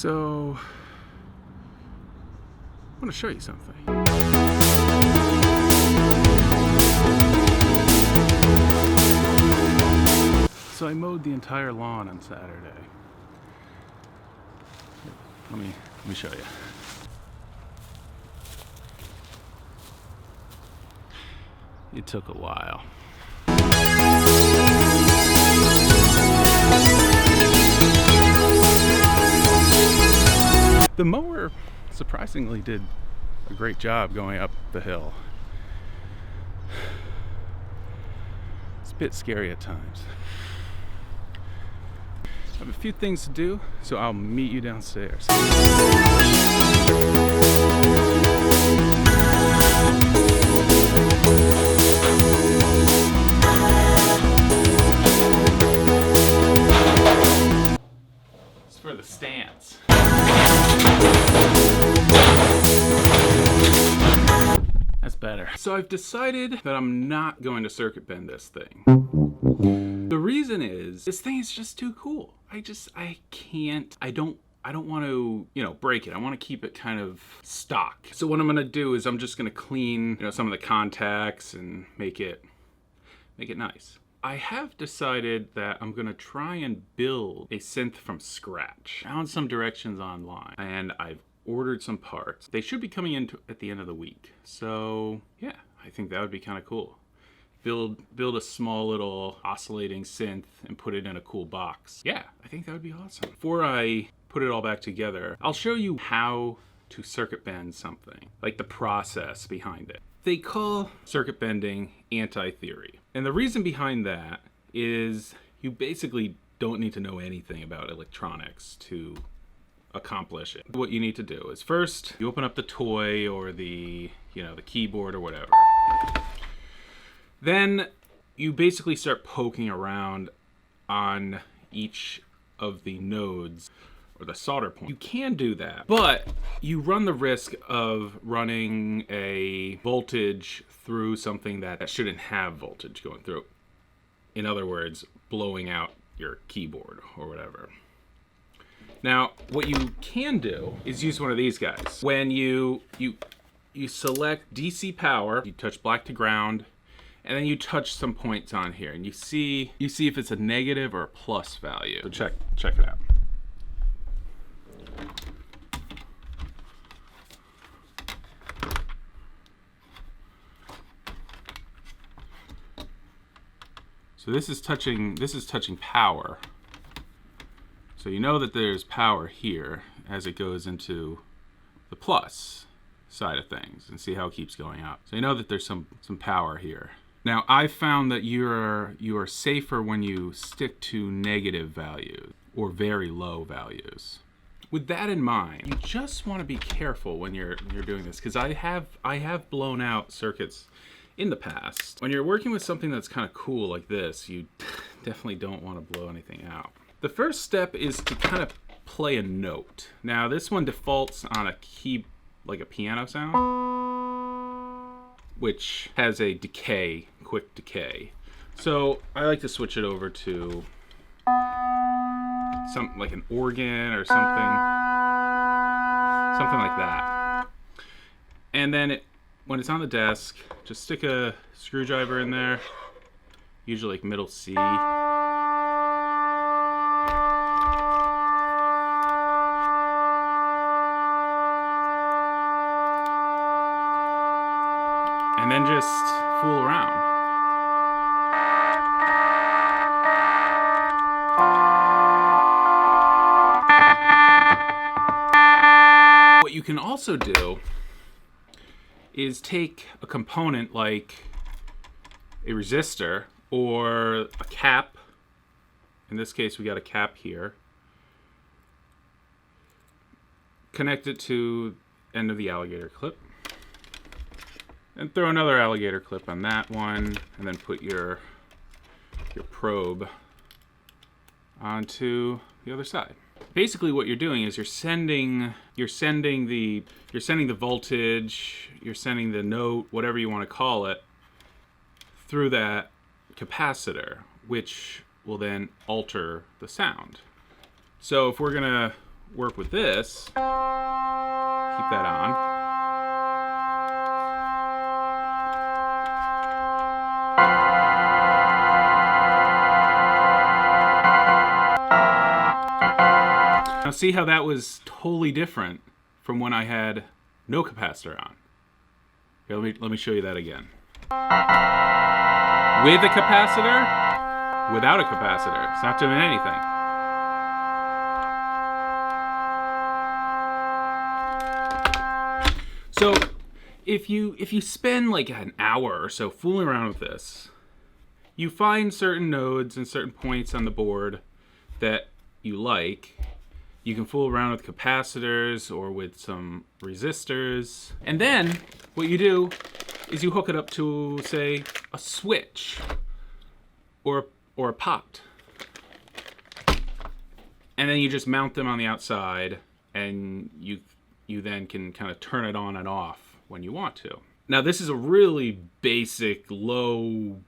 So, I want to show you something. So I mowed the entire lawn on Saturday. Let me show you. It took a while. The mower surprisingly did a great job going up the hill. It's a bit scary at times. I have a few things to do, so I'll meet you downstairs. It's for the stance. That's better. So I've decided that I'm not going to circuit bend this thing. The reason is, this thing is just too cool. I don't want to, break it. I want to keep it kind of stock. So what I'm going to do is I'm just going to clean, some of the contacts and make it nice. I have decided that I'm going to try and build a synth from scratch. I found some directions online and I've ordered some parts. They should be coming in at the end of the week. So yeah, I think that would be kind of cool. Build a small little oscillating synth and put it in a cool box. Yeah, I think that would be awesome. Before I put it all back together, I'll show you how to circuit bend something, like the process behind it. They call circuit bending anti-theory. And the reason behind that is you basically don't need to know anything about electronics to accomplish it. What you need to do is first you open up the toy or the keyboard or whatever. Then you basically start poking around on each of the nodes or the solder point. You can do that, but you run the risk of running a voltage through something that shouldn't have voltage going through. In other words, blowing out your keyboard or whatever. Now, what you can do is use one of these guys. When you select DC power, you touch black to ground, and then you touch some points on here, and you see if it's a negative or a plus value. So check it out. So this is touching power. So you know that there's power here as it goes into the plus side of things, and see how it keeps going up. So you know that there's some power here. Now, I found that you are safer when you stick to negative values or very low values. With that in mind, you just want to be careful when you're doing this, because I have blown out circuits in the past. When you're working with something that's kind of cool like this, you definitely don't want to blow anything out. The first step is to kind of play a note. Now, this one defaults on a key, like a piano sound, which has a decay, quick decay. So I like to switch it over to something like an organ or something like that. And then when it's on the desk, just stick a screwdriver in there, usually like middle C. And then just fool around. What you can also do is take a component like a resistor or a cap. In this case, we got a cap here. Connect it to the end of the alligator clip. And throw another alligator clip on that one, and then put your probe onto the other side. Basically, what you're doing is you're sending the voltage, you're sending the note, whatever you want to call it, through that capacitor, which will then alter the sound. So if we're gonna work with this, keep that on. Now see how that was totally different from when I had no capacitor on. Here, let me show you that again. With a capacitor, without a capacitor. It's not doing anything. So if you spend like an hour or so fooling around with this, you find certain nodes and certain points on the board that you like. You can fool around with capacitors or with some resistors. And then what you do is you hook it up to, say, a switch or a pot. And then you just mount them on the outside, and you then can kind of turn it on and off when you want to. Now this is a really basic, low-end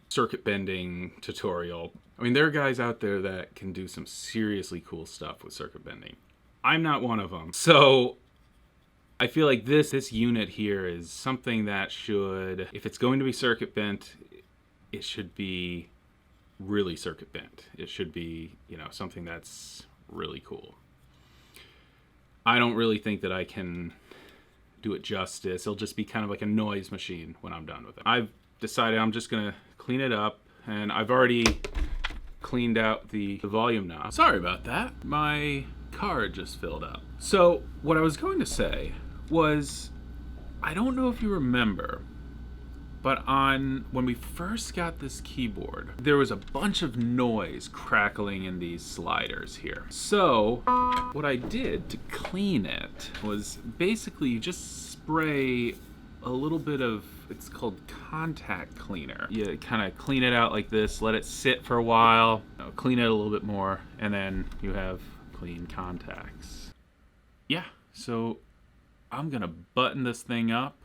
circuit bending tutorial. I mean, there are guys out there that can do some seriously cool stuff with circuit bending. I'm not one of them. So I feel like this unit here is something that should, if it's going to be circuit bent, it should be really circuit bent. It should be, something that's really cool. I don't really think that I can do it justice. It'll just be kind of like a noise machine when I'm done with it. I've decided I'm just gonna clean it up, and I've already cleaned out the volume knob. Sorry about that. My card just filled up. So what I was going to say was, I don't know if you remember, but when we first got this keyboard, there was a bunch of noise crackling in these sliders here. So what I did to clean it was basically you just spray a little bit of, it's called contact cleaner. You kind of clean it out like this, let it sit for a while, clean it a little bit more, and then you have clean contacts. Yeah, so I'm gonna button this thing up,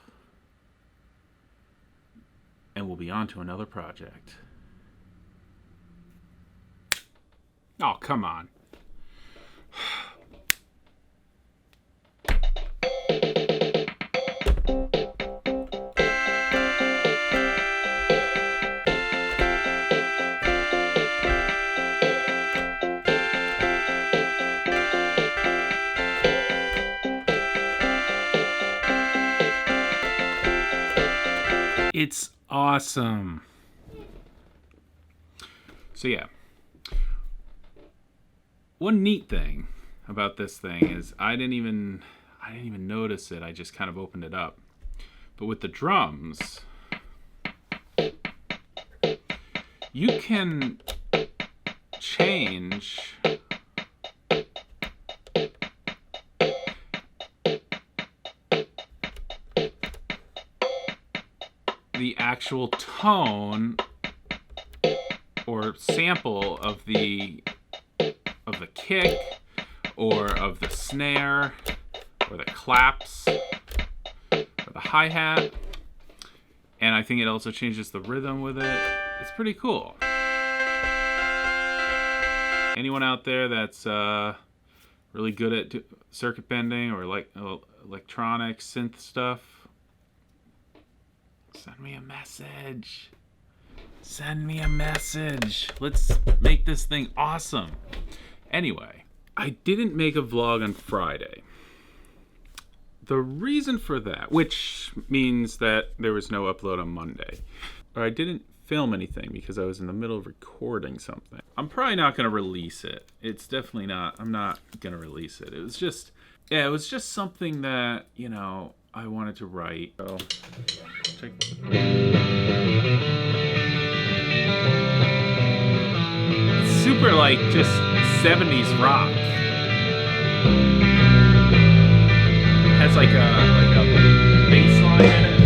and we'll be on to another project. Oh, come on. It's awesome. So yeah, one neat thing about this thing is I didn't even notice it. I just kind of opened it up. But with the drums, you can change the actual tone or sample of the kick or of the snare or the claps or the hi-hat, and I think it also changes the rhythm with it. It's pretty cool. Anyone out there that's really good at circuit bending or like electronic synth stuff, send me a message. Send me a message. Let's make this thing awesome. Anyway, I didn't make a vlog on Friday. The reason for that, which means that there was no upload on Monday, or I didn't film anything because I was in the middle of recording something. I'm probably not going to release it. It's definitely not. I'm not going to release it. It was just something that, I wanted to write. So, it's super like just 70s rock. It has like a bass line in it.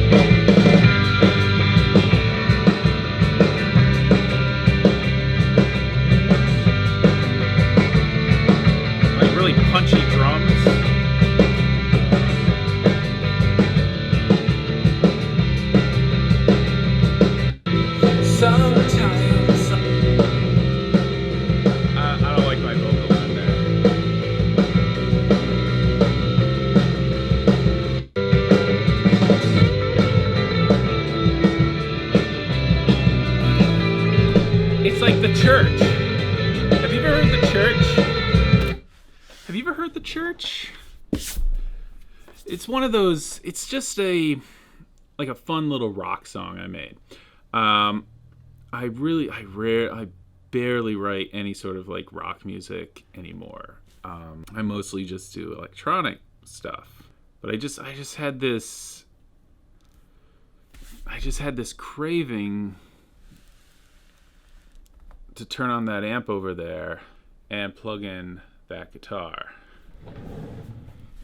Like really punchy drums. Sometimes I don't like my vocal in there. like The Church. Have you ever heard The Church? Have you ever heard The Church? It's one of those, it's just a fun little rock song I made. I barely write any sort of like rock music anymore. I mostly just do electronic stuff. But I just had this craving to turn on that amp over there and plug in that guitar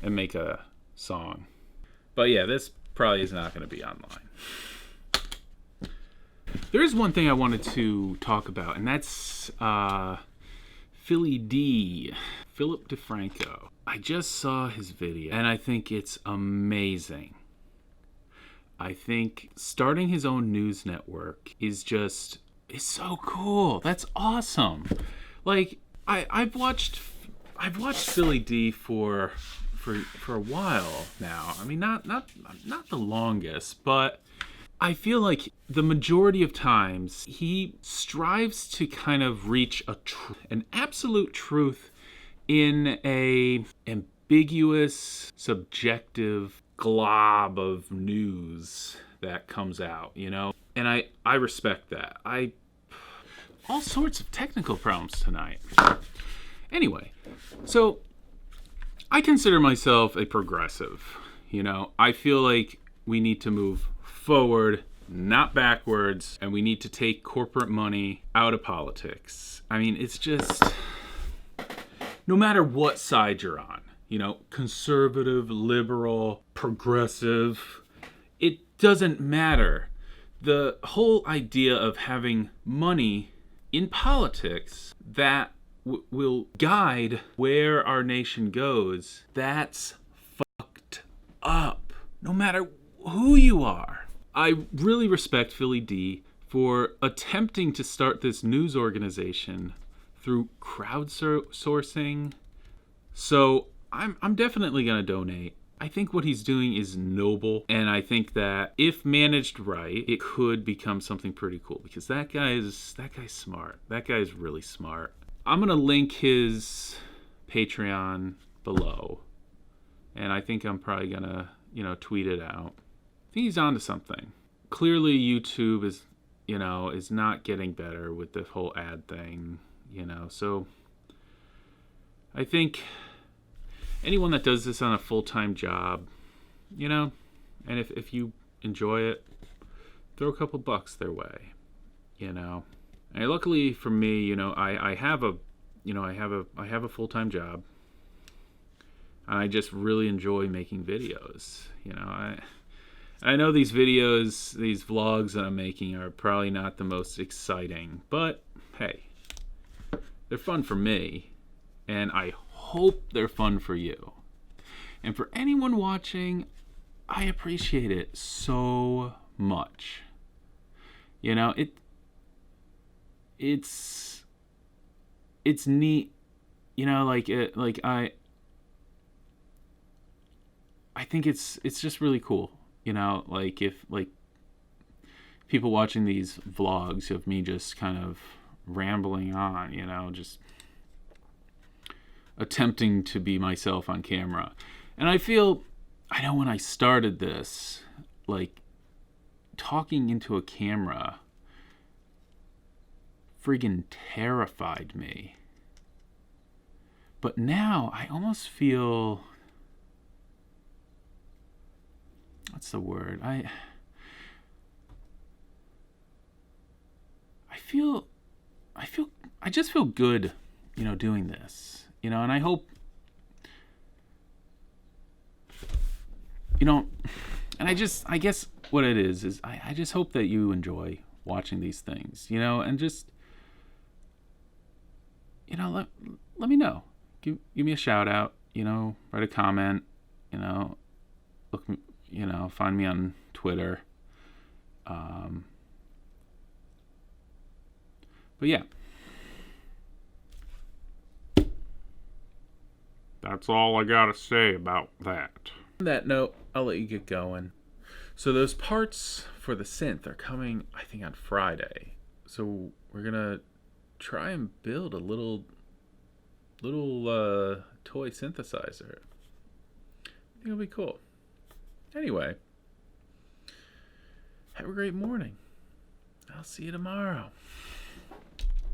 and make a song. But yeah, this probably is not going to be online. There is one thing I wanted to talk about, and that's Philip Defranco. I just saw his video, and I think it's amazing. I think starting his own news network is so cool. That's awesome. Like I've watched Philly D for a while now. I mean, not the longest, but I feel like the majority of times he strives to kind of reach an absolute truth in a ambiguous, subjective glob of news that comes out, you know? And I respect that. All sorts of technical problems tonight. Anyway, so I consider myself a progressive, you know? I feel like we need to move forward, not backwards, and we need to take corporate money out of politics. I mean, it's just, no matter what side you're on, you know, conservative, liberal, progressive, it doesn't matter. The whole idea of having money in politics that will guide where our nation goes, that's fucked up, no matter who you are. I really respect Philly D for attempting to start this news organization through crowdsourcing. So I'm definitely going to donate. I think what he's doing is noble, and I think that if managed right, it could become something pretty cool, because that guy's smart. That guy's really smart. I'm going to link his Patreon below, and I think I'm probably going to, tweet it out. I think he's onto something. Clearly YouTube is not getting better with the whole ad thing, so I think anyone that does this on a full-time job, and if you enjoy it, throw a couple bucks their way, And luckily for me, I have a full-time job, and I just really enjoy making videos. I know these videos, these vlogs that I'm making are probably not the most exciting, but hey, they're fun for me, and I hope they're fun for you. And for anyone watching, I appreciate it so much. It's neat, I think it's just really cool, if people watching these vlogs of me just kind of rambling on, just attempting to be myself on camera. And I know when I started this, talking into a camera friggin' terrified me. But now I almost feel, what's the word? I just feel good, doing this, and I hope, and I guess what it is I just hope that you enjoy watching these things, and just, let me know. Give me a shout out, write a comment, look, find me on Twitter. But yeah. That's all I gotta say about that. On that note, I'll let you get going. So those parts for the synth are coming, I think, on Friday. So we're gonna try and build a little toy synthesizer. I think it'll be cool. Anyway, have a great morning. I'll see you tomorrow.